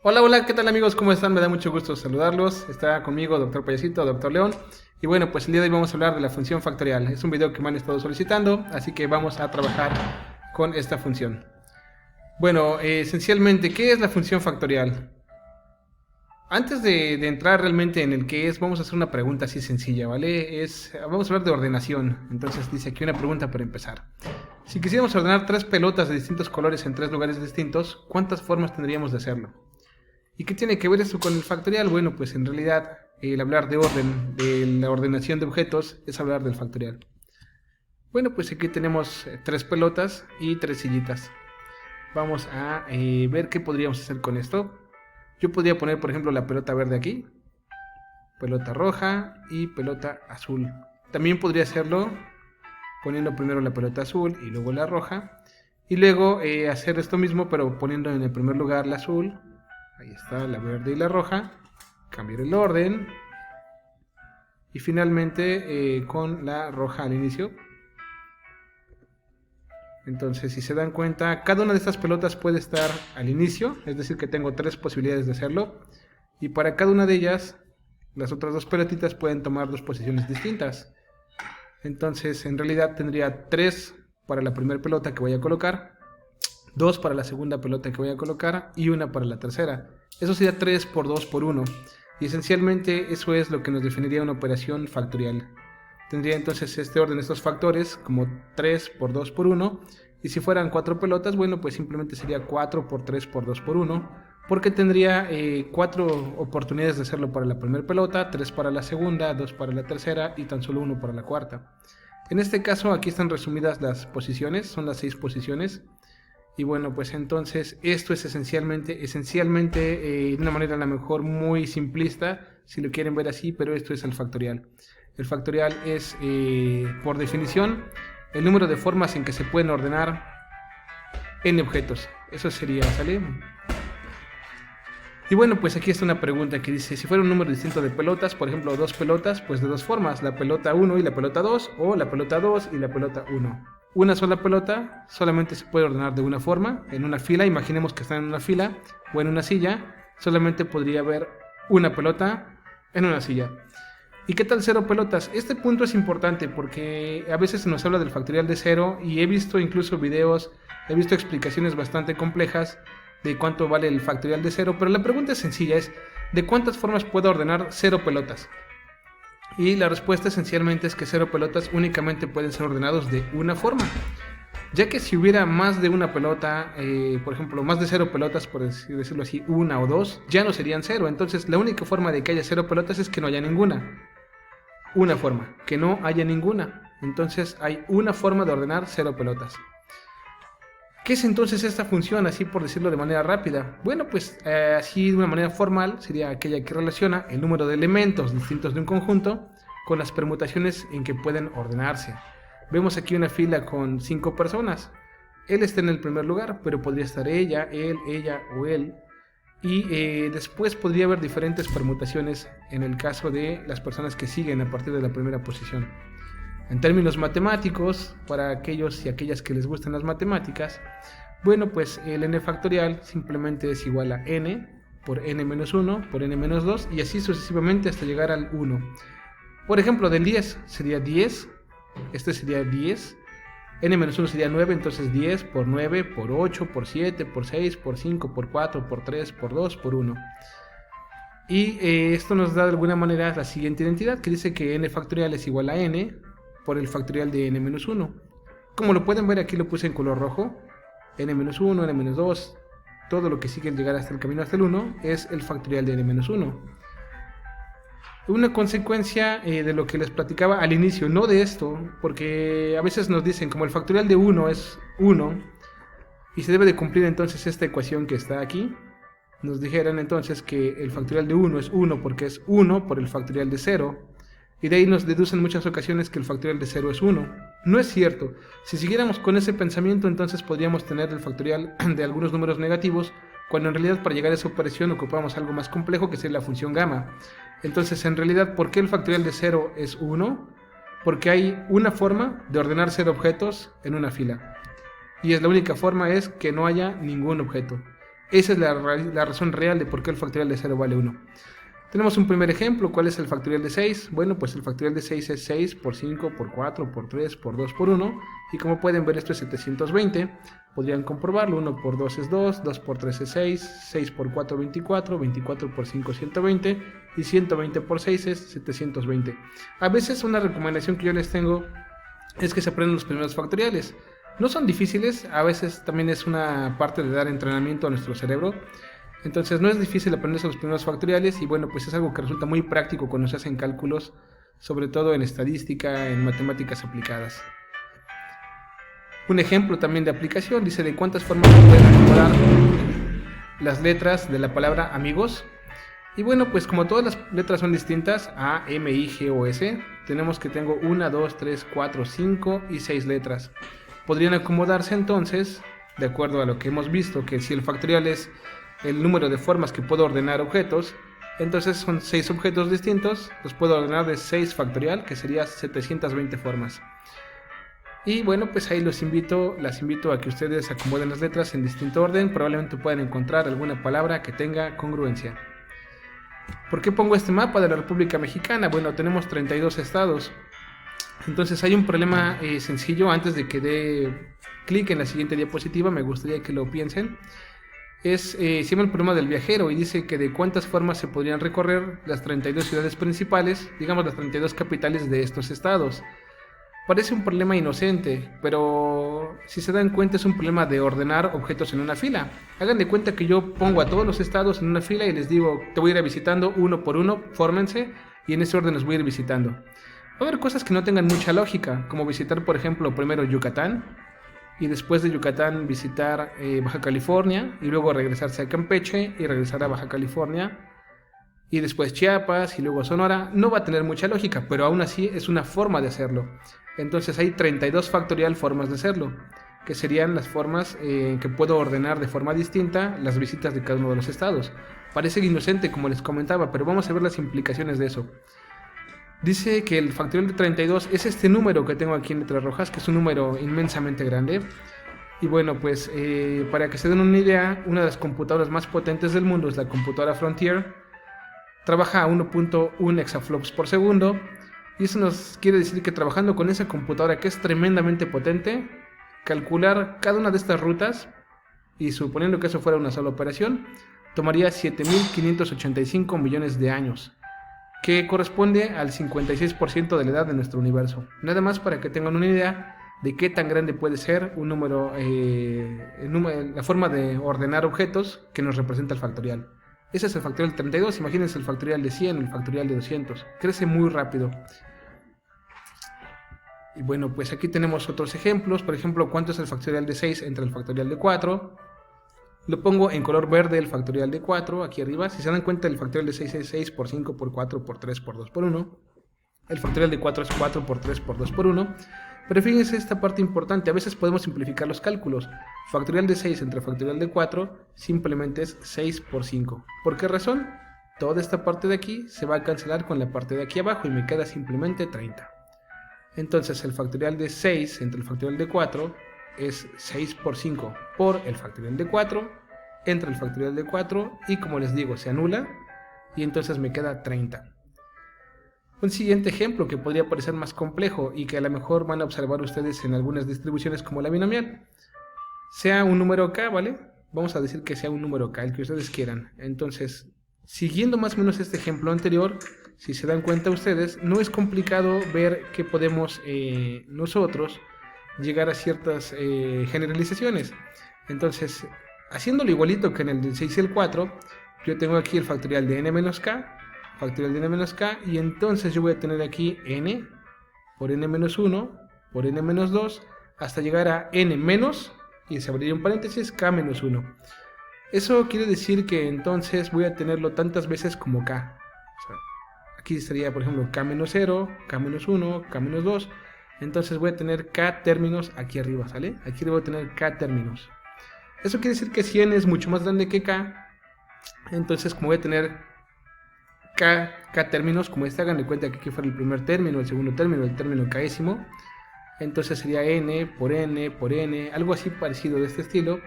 Hola, hola, ¿qué tal amigos? ¿Cómo están? Me da mucho gusto saludarlos. Está conmigo Doctor Payasito, Doctor León. Y bueno, pues el día de hoy vamos a hablar de la función factorial. Es un video que me han estado solicitando, así que vamos a trabajar con esta función. Bueno, esencialmente, ¿qué es la función factorial? Antes de entrar realmente en el qué es, vamos a hacer una pregunta así sencilla, ¿vale? Vamos a hablar de ordenación. Entonces dice aquí una pregunta para empezar. Si quisiéramos ordenar tres pelotas de distintos colores en tres lugares distintos, ¿cuántas formas tendríamos de hacerlo? ¿Y qué tiene que ver esto con el factorial? Bueno, pues en realidad el hablar de orden, de la ordenación de objetos, es hablar del factorial. Bueno, pues aquí tenemos tres pelotas y tres sillitas. Vamos a ver qué podríamos hacer con esto. Yo podría poner, por ejemplo, la pelota verde aquí, pelota roja y pelota azul. También podría hacerlo poniendo primero la pelota azul y luego la roja. Y luego hacer esto mismo, pero poniendo en el primer lugar la azul. Ahí está la verde y la roja. Cambiar el orden. Y finalmente con la roja al inicio. Entonces, si se dan cuenta, cada una de estas pelotas puede estar al inicio. Es decir, que tengo tres posibilidades de hacerlo. Y para cada una de ellas, las otras dos pelotitas pueden tomar dos posiciones distintas. Entonces, en realidad tendría tres para la primera pelota que voy a colocar, dos para la segunda pelota que voy a colocar y una para la tercera. Eso sería 3 por 2 por 1. Y esencialmente eso es lo que nos definiría una operación factorial. Tendría entonces este orden, estos factores, como 3 por 2 por 1. Y si fueran 4 pelotas, bueno, pues simplemente sería 4 por 3 por 2 por 1. Porque tendría 4 oportunidades de hacerlo para la primera pelota, 3 para la segunda, 2 para la tercera y tan solo 1 para la cuarta. En este caso aquí están resumidas las posiciones, son las 6 posiciones. Y bueno, pues entonces esto es esencialmente de una manera a lo mejor muy simplista, si lo quieren ver así, pero esto es el factorial. El factorial es, por definición, el número de formas en que se pueden ordenar n objetos. Eso sería, ¿sale? Y bueno, pues aquí está una pregunta que dice, si fuera un número distinto de pelotas, por ejemplo, dos pelotas, pues de dos formas, la pelota 1 y la pelota 2, o la pelota 2 y la pelota 1. Una sola pelota solamente se puede ordenar de una forma, en una fila, imaginemos que están en una fila o en una silla, solamente podría haber una pelota en una silla. ¿Y qué tal cero pelotas? Este punto es importante porque a veces se nos habla del factorial de cero y he visto incluso videos, he visto explicaciones bastante complejas de cuánto vale el factorial de cero, pero la pregunta es sencilla, es ¿de cuántas formas puedo ordenar cero pelotas? Y la respuesta esencialmente es que cero pelotas únicamente pueden ser ordenados de una forma, ya que si hubiera más de una pelota, por ejemplo, más de cero pelotas, por decirlo así, una o dos, ya no serían cero. Entonces la única forma de que haya cero pelotas es que no haya ninguna. Una forma, que no haya ninguna. Entonces hay una forma de ordenar cero pelotas. ¿Qué es entonces esta función, así por decirlo de manera rápida? Bueno, pues así de una manera formal sería aquella que relaciona el número de elementos distintos de un conjunto con las permutaciones en que pueden ordenarse. Vemos aquí una fila con 5 personas. Él está en el primer lugar, pero podría estar ella, él, ella o él. Y después podría haber diferentes permutaciones en el caso de las personas que siguen a partir de la primera posición. En términos matemáticos, para aquellos y aquellas que les gustan las matemáticas, bueno, pues el n factorial simplemente es igual a n por n menos 1 por n menos 2 y así sucesivamente hasta llegar al 1. Por ejemplo, del 10 sería 10, este sería 10, n menos 1 sería 9, entonces 10 por 9 por 8 por 7 por 6 por 5 por 4 por 3 por 2 por 1. Y esto nos da de alguna manera la siguiente identidad que dice que n factorial es igual a n por el factorial de n-1. Como lo pueden ver, aquí lo puse en color rojo. n-1, n-2, todo lo que sigue al llegar hasta el camino hasta el 1 es el factorial de n-1. Una consecuencia de lo que les platicaba al inicio, no de esto, porque a veces nos dicen como el factorial de 1 es 1 y se debe de cumplir entonces esta ecuación que está aquí. Nos dijeran entonces que el factorial de 1 es 1 porque es 1 por el factorial de 0. Y de ahí nos deducen en muchas ocasiones que el factorial de 0 es 1. No es cierto. Si siguiéramos con ese pensamiento, entonces podríamos tener el factorial de algunos números negativos, cuando en realidad para llegar a esa operación ocupamos algo más complejo que sería la función gamma. Entonces, en realidad, ¿por qué el factorial de 0 es 1? Porque hay una forma de ordenar 0 objetos en una fila. Y es la única forma es que no haya ningún objeto. Esa es la razón real de por qué el factorial de 0 vale 1. Tenemos un primer ejemplo. ¿Cuál es el factorial de 6? Bueno, pues el factorial de 6 es 6 por 5 por 4 por 3 por 2 por 1. Y como pueden ver, esto es 720. Podrían comprobarlo. 1 por 2 es 2, 2 por 3 es 6, 6 por 4 24, 24 por 5 120 y 120 por 6 es 720. A veces una recomendación que yo les tengo es que se aprendan los primeros factoriales. No son difíciles, a veces también es una parte de dar entrenamiento a nuestro cerebro. Entonces no es difícil aprenderse los primeros factoriales y bueno, pues es algo que resulta muy práctico cuando se hacen cálculos, sobre todo en estadística, en matemáticas aplicadas. Un ejemplo también de aplicación dice de cuántas formas se pueden acomodar las letras de la palabra amigos. Y bueno, pues como todas las letras son distintas, A, M, I, G o S, tenemos que tengo 1, 2, 3, 4, 5 y 6 letras. Podrían acomodarse entonces, de acuerdo a lo que hemos visto, que si el factorial es el número de formas que puedo ordenar objetos, entonces son 6 objetos distintos, los puedo ordenar de 6 factorial, que sería 720 formas. Y bueno, pues ahí las invito a que ustedes acomoden las letras en distinto orden, probablemente puedan encontrar alguna palabra que tenga congruencia. ¿Por qué pongo este mapa de la República Mexicana? Bueno, tenemos 32 estados. Entonces hay un problema sencillo. Antes de que dé clic en la siguiente diapositiva, me gustaría que lo piensen. Se llama el problema del viajero y dice que de cuántas formas se podrían recorrer las 32 ciudades principales, digamos las 32 capitales de estos estados. Parece un problema inocente, pero si se dan cuenta es un problema de ordenar objetos en una fila. Hagan de cuenta que yo pongo a todos los estados en una fila y les digo, te voy a ir visitando uno por uno, fórmense, y en ese orden los voy a ir visitando. Va a haber cosas que no tengan mucha lógica, como visitar, por ejemplo, primero Yucatán, y después de Yucatán visitar Baja California, y luego regresarse a Campeche, y regresar a Baja California, y después Chiapas, y luego Sonora. No va a tener mucha lógica, pero aún así es una forma de hacerlo. Entonces hay 32 factorial formas de hacerlo, que serían las formas que puedo ordenar de forma distinta las visitas de cada uno de los estados. Parece inocente, como les comentaba, pero vamos a ver las implicaciones de eso. Dice que el factorial de 32 es este número que tengo aquí en letras rojas, que es un número inmensamente grande. Y bueno, pues para que se den una idea, una de las computadoras más potentes del mundo es la computadora Frontier. Trabaja a 1.1 exaflops por segundo. Y eso nos quiere decir que trabajando con esa computadora que es tremendamente potente, calcular cada una de estas rutas, y suponiendo que eso fuera una sola operación, tomaría 7.585 millones de años, que corresponde al 56% de la edad de nuestro universo. Nada más para que tengan una idea de qué tan grande puede ser un número, la forma de ordenar objetos que nos representa el factorial. Ese es el factorial de 32, imagínense el factorial de 100, el factorial de 200, crece muy rápido. Y bueno, pues aquí tenemos otros ejemplos, por ejemplo, ¿cuánto es el factorial de 6 entre el factorial de 4? Lo pongo en color verde el factorial de 4, aquí arriba. Si se dan cuenta, el factorial de 6 es 6 por 5 por 4 por 3 por 2 por 1. El factorial de 4 es 4 por 3 por 2 por 1. Pero fíjense esta parte importante, a veces podemos simplificar los cálculos. Factorial de 6 entre factorial de 4 simplemente es 6 por 5. ¿Por qué razón? Toda esta parte de aquí se va a cancelar con la parte de aquí abajo y me queda simplemente 30. Entonces el factorial de 6 entre el factorial de 4 es 6 por 5 por el factorial de 4 entre el factorial de 4 y como les digo se anula y entonces me queda 30. Un siguiente ejemplo que podría parecer más complejo y que a lo mejor van a observar ustedes en algunas distribuciones como la binomial. Sea un número k, ¿vale? Vamos a decir que sea un número k, el que ustedes quieran. Entonces, siguiendo más o menos este ejemplo anterior, si se dan cuenta ustedes, no es complicado ver que podemos nosotros llegar a ciertas generalizaciones. Entonces, haciéndolo igualito que en el 6 y el 4, yo tengo aquí el factorial de n menos k, factorial de n menos k, y entonces yo voy a tener aquí n por n menos 1 por n menos 2 hasta llegar a n menos, y se abriría un paréntesis, k menos 1. Eso quiere decir que entonces voy a tenerlo tantas veces como k. O sea, aquí sería, por ejemplo, k menos 0, k menos 1, k menos 2. Entonces voy a tener k términos aquí arriba, ¿sale? Aquí voy a tener k términos. Eso quiere decir que si n es mucho más grande que k, entonces como voy a tener k términos, como este, hagan de cuenta que aquí fuera el primer término, el segundo término, el término késimo, entonces sería n, por n, algo así parecido de este estilo.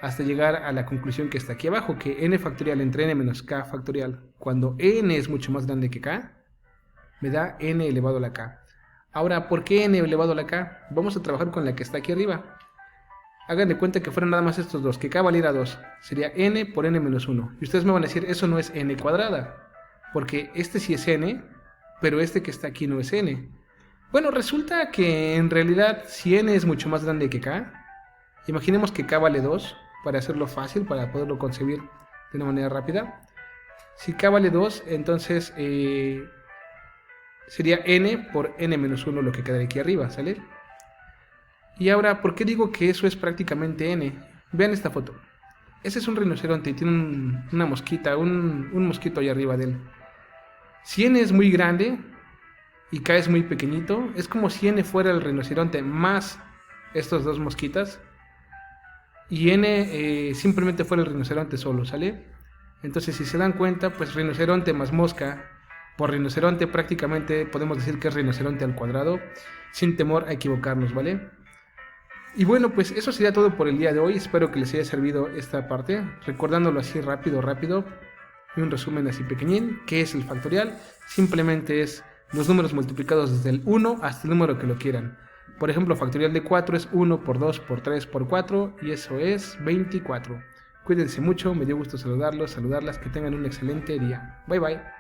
hasta llegar a la conclusión que está aquí abajo, que n factorial entre n menos k factorial, cuando n es mucho más grande que k, me da n elevado a la k. Ahora, ¿por qué n elevado a la k? Vamos a trabajar con la que está aquí arriba. Hagan de cuenta que fueran nada más estos dos, que k valiera 2. Sería n por n menos 1. Y ustedes me van a decir, eso no es n cuadrada, porque este sí es n, pero este que está aquí no es n. Bueno, resulta que en realidad, si n es mucho más grande que k, imaginemos que k vale 2, para hacerlo fácil, para poderlo concebir de una manera rápida. Si k vale 2, entonces sería n por n menos 1 lo que quedaría aquí arriba, ¿sale? Y ahora, ¿por qué digo que eso es prácticamente n? Vean esta foto. Ese es un rinoceronte y tiene una mosquita, un mosquito ahí arriba de él. Si n es muy grande y k es muy pequeñito, es como si n fuera el rinoceronte más estos dos mosquitas y n simplemente fuera el rinoceronte solo, ¿sale? Entonces, si se dan cuenta, pues rinoceronte más mosca por rinoceronte prácticamente podemos decir que es rinoceronte al cuadrado, sin temor a equivocarnos, ¿vale? Y bueno, pues eso sería todo por el día de hoy. Espero que les haya servido esta parte, recordándolo así rápido, y un resumen así pequeñín. ¿Qué es el factorial? Simplemente es los números multiplicados desde el 1 hasta el número que lo quieran. Por ejemplo, factorial de 4 es 1 por 2 por 3 por 4 y eso es 24. Cuídense mucho, me dio gusto saludarlos, saludarlas, que tengan un excelente día. Bye bye.